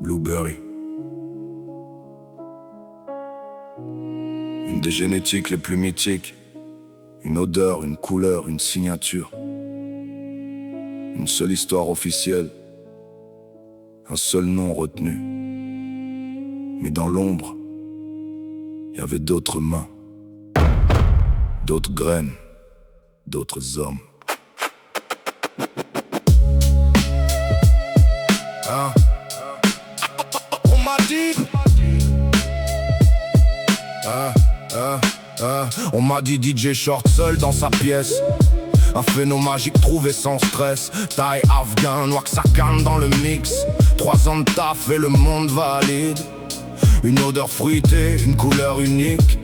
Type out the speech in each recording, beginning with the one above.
Blueberry. Une des génétiques les plus mythiques. Une odeur, une couleur, une signature. Une seule histoire officielle. Un seul nom retenu. Mais dans l'ombre, il y avait d'autres mains. D'autres graines. D'autres hommes. Hein? On m'a dit. On m'a dit DJ Short seul dans sa pièce. Un phénomène magique trouvé sans stress. Taille afghan, noix que ça calme dans le mix. 3 ans de taf et le monde valide. Une odeur fruitée, une couleur unique.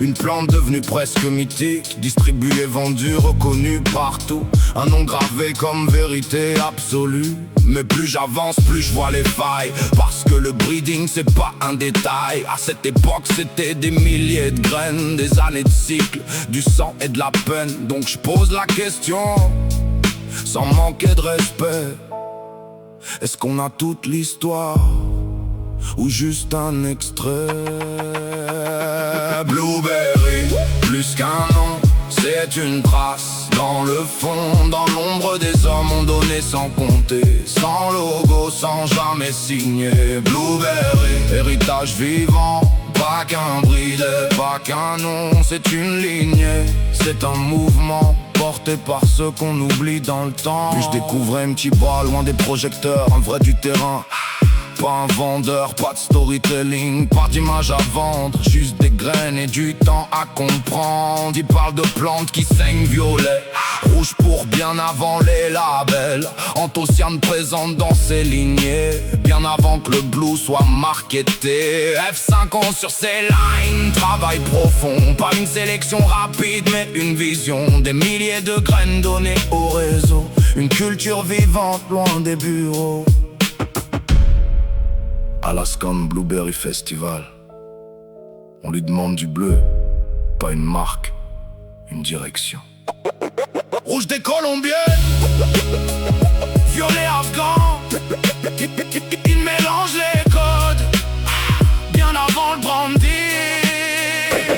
Une plante devenue presque mythique. Distribuée, vendue, reconnue partout. Un nom gravé comme vérité absolue. Mais plus j'avance, plus je vois les failles. Parce que le breeding c'est pas un détail. À cette époque c'était des milliers de graines. Des années de cycle, du sang et de la peine. Donc je pose la question, sans manquer de respect. Est-ce qu'on a toute l'histoire ou juste un extrait? Blueberry, plus qu'un nom, c'est une trace. Dans le fond, dans l'ombre des hommes ont donné sans compter. Sans logo, sans jamais signer. Blueberry, héritage vivant. Pas qu'un bridet, pas qu'un nom, c'est une lignée. C'est un mouvement porté par ceux qu'on oublie dans le temps. Puis je découvrais un petit bas loin des projecteurs, un vrai du terrain. Pas un vendeur, pas de storytelling, pas d'image à vendre. Juste des graines et du temps à comprendre. Il parle de plantes qui saignent violet, rouge pour bien avant les labels. Anthocyanes présente dans ses lignées, bien avant que le blue soit marketé. F5 ans sur ses lines, travail profond. Pas une sélection rapide mais une vision. Des milliers de graines données au réseau. Une culture vivante loin des bureaux. Alaskan Blueberry Festival. On lui demande du bleu, pas une marque, une direction. Rouge des Colombiennes, violet afghan. Il mélange les codes, bien avant le brandy.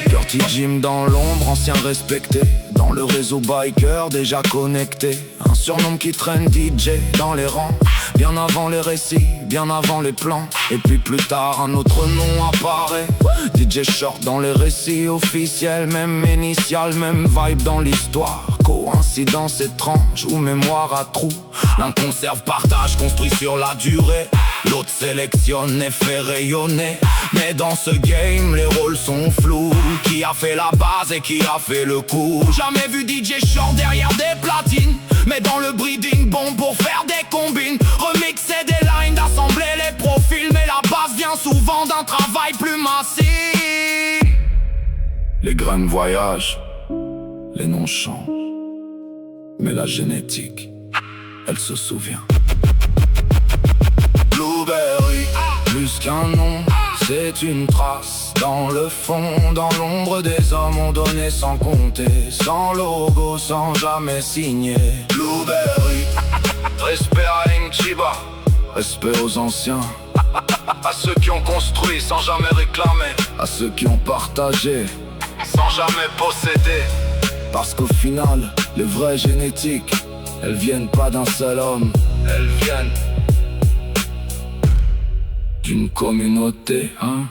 Dirty Jim dans l'ombre, ancien respecté. Dans le réseau biker déjà connecté. Un surnom qui traîne DJ dans les rangs. Bien avant les récits, bien avant les plans. Et puis plus tard un autre nom apparaît. DJ Short dans les récits officiels. Même initial, même vibe dans l'histoire. Coïncidence étrange ou mémoire à trous. L'un conserve, partage, construit sur la durée. L'autre sélectionne et fait rayonner. Mais dans ce game, les rôles sont flous. Qui a fait la base et qui a fait le coup? Jamais vu DJ Short derrière des platines. Mais dans le breeding, bon pour faire des combines. Remixer des lines, d'assembler les profils. Mais la base vient souvent d'un travail plus massif. Les graines voyagent, les noms changent. Mais la génétique, elle se souvient. Blueberry, plus qu'un nom, c'est une trace. Dans le fond, dans l'ombre des hommes ont donné sans compter. Sans logo, sans jamais signer. Blueberry, respect à Nchiba, respect aux anciens. À ceux qui ont construit sans jamais réclamer. À ceux qui ont partagé sans jamais posséder. Parce qu'au final, les vraies génétiques, elles viennent pas d'un seul homme. Elles viennent d'une communauté, hein.